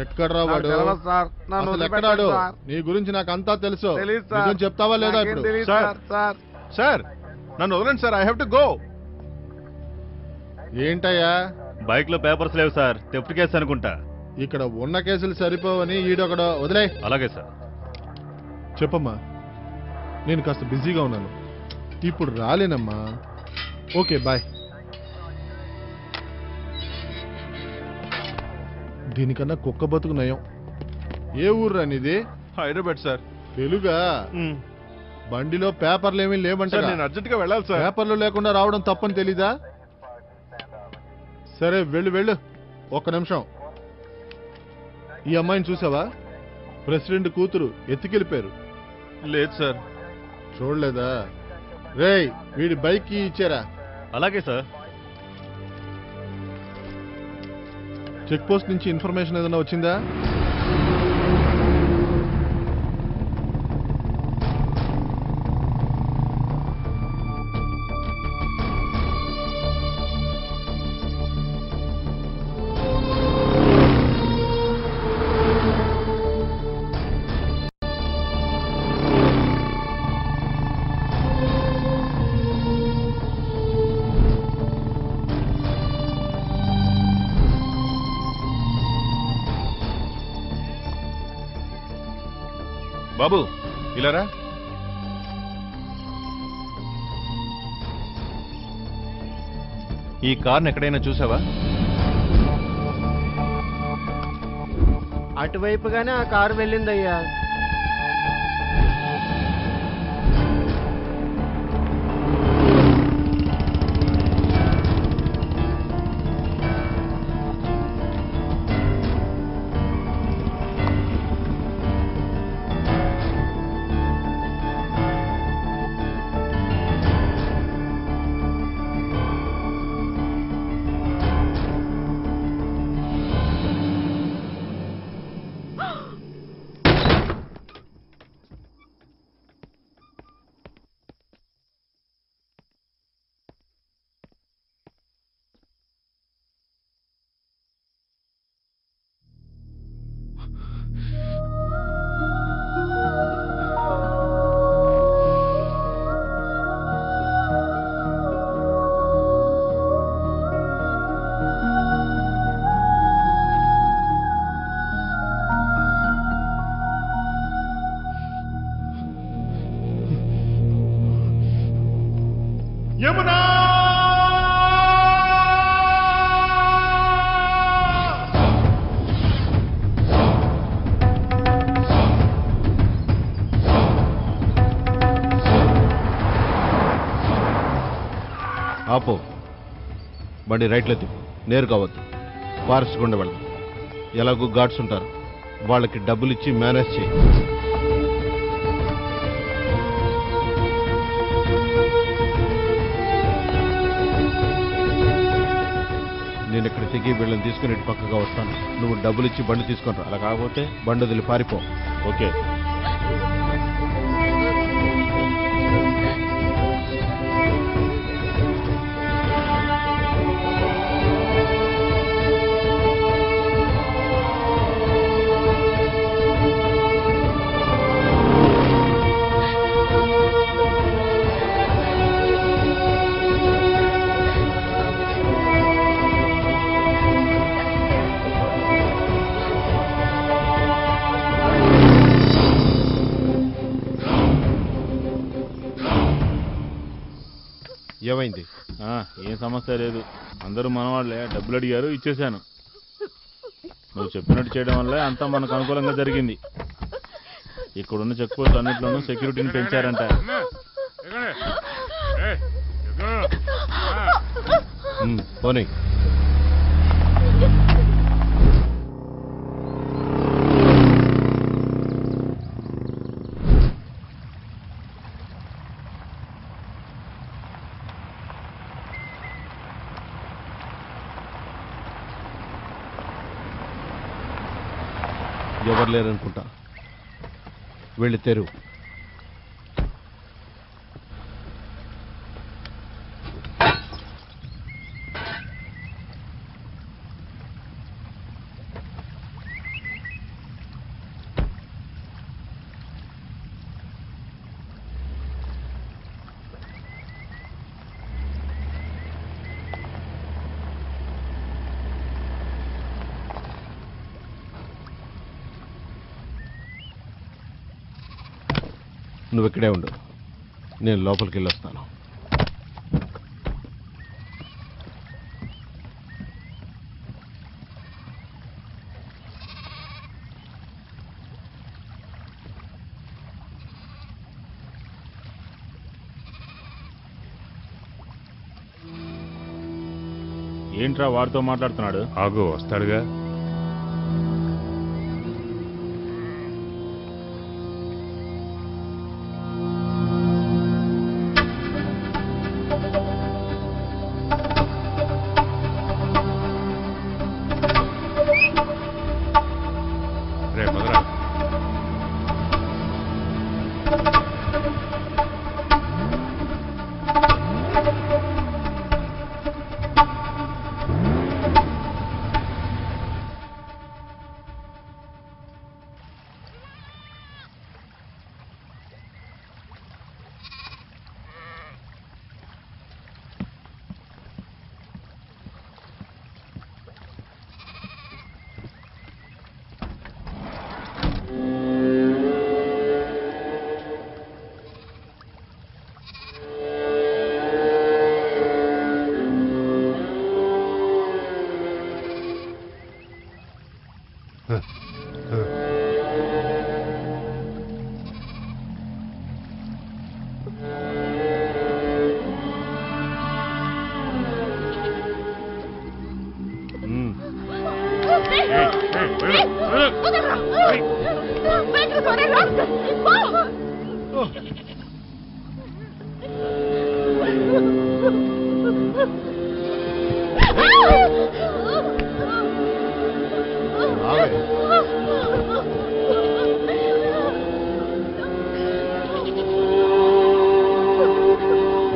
ఎక్కడ్రా వాడు? అసలు ఎక్కడాడు? నీ గురించి నాకు అంతా తెలుసు. నిజం చెప్తావా లేదా ఇప్పుడు? సార్ నన్ను వదలండి sir, I have to go. ఏంటయ్యా? బైక్ లో పేపర్స్ లేవు సార్, థెఫ్ట్ కేసు అనుకుంటా. ఇక్కడ ఉన్న కేసులు సరిపోవని ఈడొకడు. వదిలే. అలాగే సార్. చెప్పమ్మా. నేను కాస్త బిజీగా ఉన్నాను, ఇప్పుడు రాలేనమ్మా. Okay bye. దీనికన్నా కుక్క బతుకు నయం. ఏ ఊర్రా నీది? హైదరాబాద్ సార్. తెలుగా? బండిలో పేపర్లు ఏమీ లేవంటే నేను అర్జెంట్ గా వెళ్ళాలి సార్. పేపర్లు లేకుండా రావడం తప్పని తెలీదా? సరే వెళ్ళు వెళ్ళు. ఒక్క నిమిషం. ఈ అమ్మాయిని చూసావా? ప్రెసిడెంట్ కూతురు ఎత్తుకెళ్ళిపోయారు. లేదు సార్. చూడలేదా? రేయ్, వీడి బైక్ ఇచ్చారా? అలాగే సార్. చెక్ పోస్ట్ నుంచి ఇన్ఫర్మేషన్ ఏదైనా వచ్చిందా? బాబు ఇలారా. ఈ కార్ని ఎక్కడైనా చూసావా? అటువైపుగానే ఆ కారు వెళ్ళిందయ్యా. యమునా! ఆపో. బండి రైట్లో తిప్పు. నేరు కావద్దు. ఫారెస్ట్ గుండా వెళ్దాం. ఎలాగో గార్డ్స్ ఉంటారు, వాళ్ళకి డబ్బులు ఇచ్చి మేనేజ్ చేయి. నేను ఇక్కడ దిగి వీళ్ళని తీసుకుని ఇటు పక్కగా వస్తాను. నువ్వు డబ్బులు ఇచ్చి బండి తీసుకొని రా. అలా కాకపోతే బండి వదిలి పారిపో. ఓకే? ఏమైంది? ఏం సమస్య లేదు. అందరూ మనవాళ్లే. డబ్బులు అడిగారు, ఇచ్చేశాను. నువ్వు చెప్పినట్టు చేయడం వల్ల అంతా మనకు అనుకూలంగా జరిగింది. ఇక్కడున్న చెక్ పోస్ట్ అన్నింటిలోనూ సెక్యూరిటీని పెంచారంట. పోనీ. ఎవరు లేరనుకుంటా. వెళ్ళి తెరువు. నువ్వు ఇక్కడే ఉండు, నేను లోపలికి వెళ్ళొస్తాను. ఏంట్రా వాడితో మాట్లాడుతున్నాడు? ఆగు, వస్తాడుగా. రే మదరా,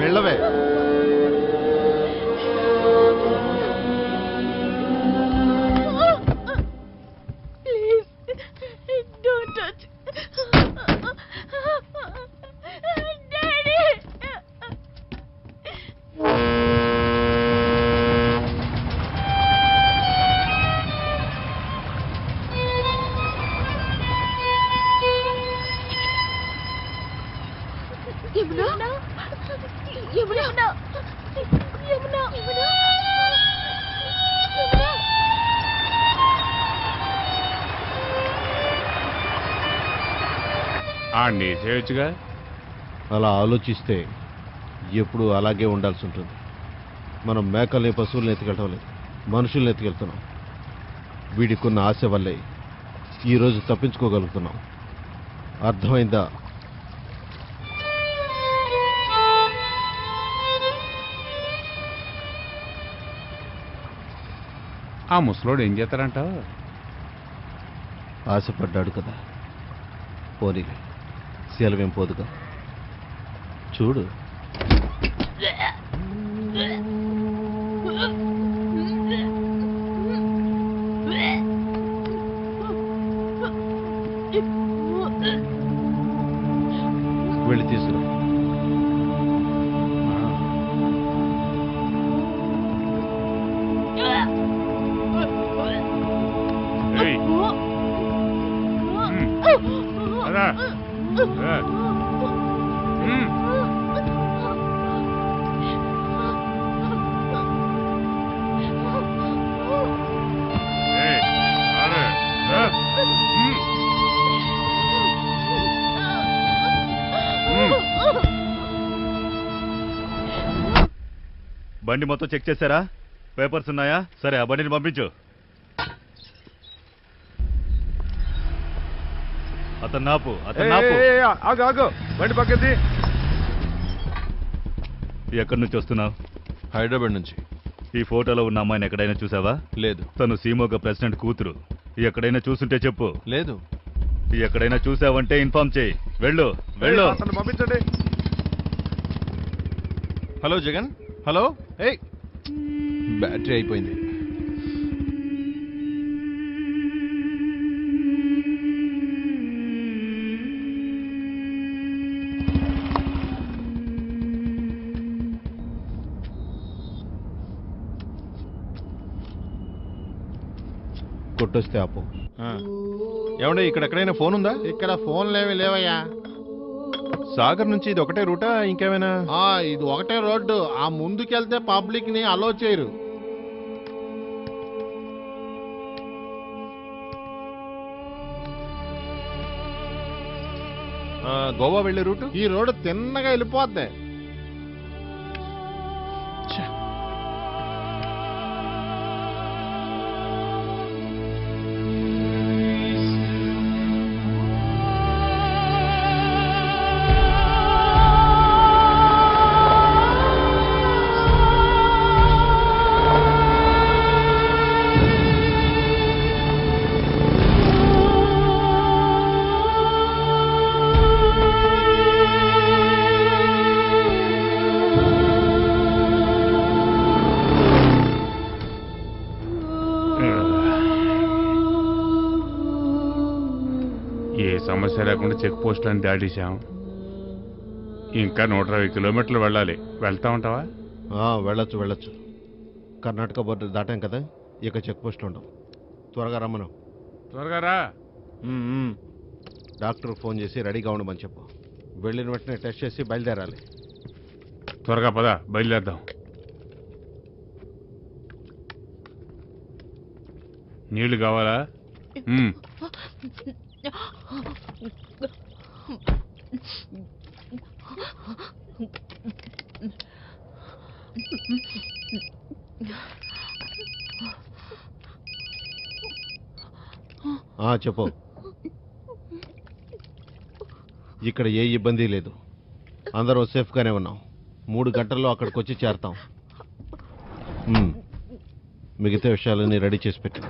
వెళ్ళవే. ఆడిని చేయొచ్చుగా. అలా ఆలోచిస్తే ఎప్పుడు అలాగే ఉండాల్సి ఉంటుంది. మనం మేకల్ని పశువుల్ని ఎత్తుకెళ్ళటం లేదు, మనుషుల్ని ఎత్తుకెళ్తున్నాం. వీడికున్న ఆశ వల్లే ఈరోజు తప్పించుకోగలుగుతున్నాం. అర్థమైందా? ఆ ముసలోడు ఏం చేస్తారంటావు? ఆశపడ్డాడు కదా, పోనీలే, సెలవేం పోదుగా. చూడు, వెళ్ళి తీసుకురా. బండి మొత్తం చెక్ చేశారా? పేపర్స్ ఉన్నాయా? సరే, ఆ బండిని పంపించు. అతను నాపు, అతను నాపు. ఆగు ఆగు, బండి పక్కది. ఎక్కడి నుంచి వస్తున్నావు? హైదరాబాద్ నుంచి. ఈ ఫోటోలో ఉన్న అమ్మాయిని ఎక్కడైనా చూసావా? లేదు. తను సీమోగ ప్రెసిడెంట్ కూతురు. ఎక్కడైనా చూసుంటే చెప్పు. లేదు. ఎక్కడైనా చూసావంటే ఇన్ఫార్మ్ చేయి. వెళ్ళు వెళ్ళు. పంపించండి. హలో జగన్. హలో. ఏయ్, బ్యాటరీ అయిపోయింది. కొట్టొస్తే ఆపు. ఏమంటే ఇక్కడ ఎక్కడైనా ఫోన్ ఉందా? ఇక్కడ ఫోన్లేమి లేవయ్యా. సాగర్ నుంచి ఇది ఒకటే రూటా ఇంకేమైనా? ఇది ఒకటే రోడ్డు. ఆ ముందుకెళ్తే పబ్లిక్ ని అలో చేయరు. గోవా వెళ్ళే రూటు? ఈ రోడ్డు తిన్నగా వెళ్ళిపోద్ది. ఏ సమస్య లేకుండా చెక్ పోస్టులను దాటేశాం. ఇంకా 120 కిలోమీటర్లు వెళ్ళాలి. వెళ్తా ఉంటావా? వెళ్ళొచ్చు. కర్ణాటక బోర్డర్ దాటాం కదా, ఇక చెక్ పోస్ట్ ఉండవు. త్వరగా రమ్మను. త్వరగా రా. డాక్టర్ ఫోన్ చేసి రెడీగా ఉండమని చెప్పు. వెళ్ళిన వెంటనే టెస్ట్ చేసి బయలుదేరాలి. త్వరగా పద, బయలుదేద్దాం. నీళ్లు కావాలా? చెప్పు. ఇక్కడ ఏ ఇబ్బంది లేదు. అందరూ సేఫ్గానే ఉన్నాం. 3 గంటల్లో అక్కడికి వచ్చి చేరతాం. మిగతా విషయాలన్నీ రెడీ చేసి పెట్టు.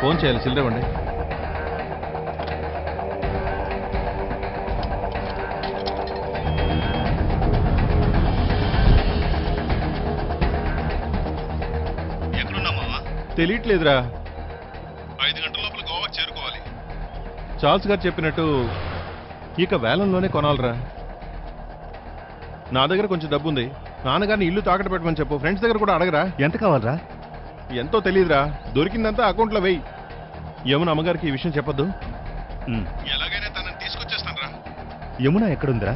ఫోన్ చేయాలి, చిల్లరవ్వండి. తెలియట్లేదురా. 5 గంటల లోపల గోవాకి చేరుకోవాలి. చార్ల్స్ గారు చెప్పినట్టు ఇక వేలంలోనే కొనాలరా. నా దగ్గర కొంచెం డబ్బు ఉంది. నాన్నగారిని ఇల్లు తాకట్టు పెట్టమని చెప్పు. ఫ్రెండ్స్ దగ్గర కూడా అడగరా. ఎంత కావాలరా? ఎంతో తెలియదురా. దొరికిందంతా అకౌంట్లో వెయ్యి. యమున అమ్మగారికి ఈ విషయం చెప్పొద్దు. ఎలాగైనా తనని తీసుకొచ్చేస్తానరా. యమున ఎక్కడుందిరా?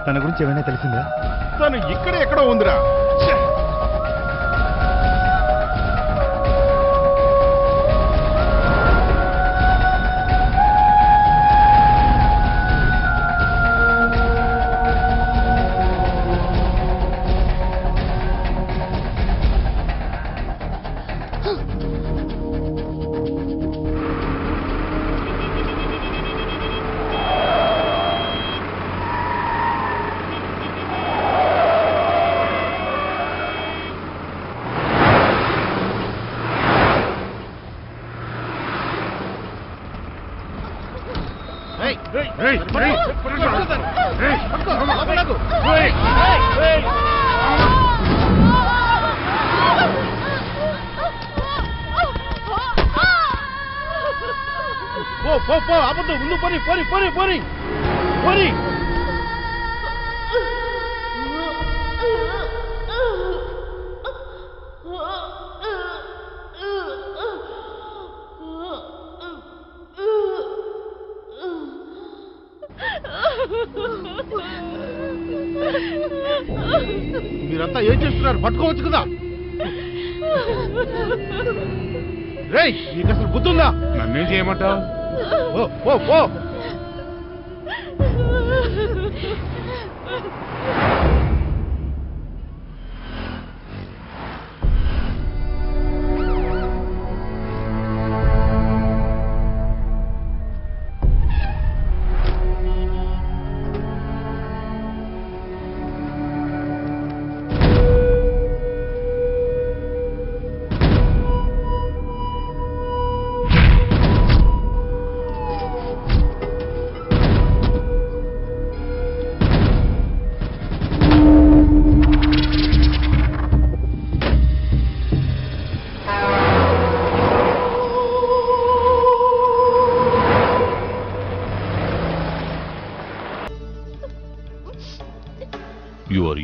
తన గురించి ఏమైనా తెలిసిందా? తను ఇక్కడే ఎక్కడో ఉందిరా. అబద్ధం. ముందు పోని పోని పోని పోని పోని. మీరంతా ఏం చేస్తున్నారు? పట్టుకోవచ్చు కదా. రేయ్, నీకు అసలు బుద్ధుందా? నన్నేం చేయమంటావు?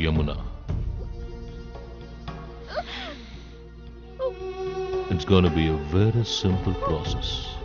Yamuna. It's going to be a very simple process.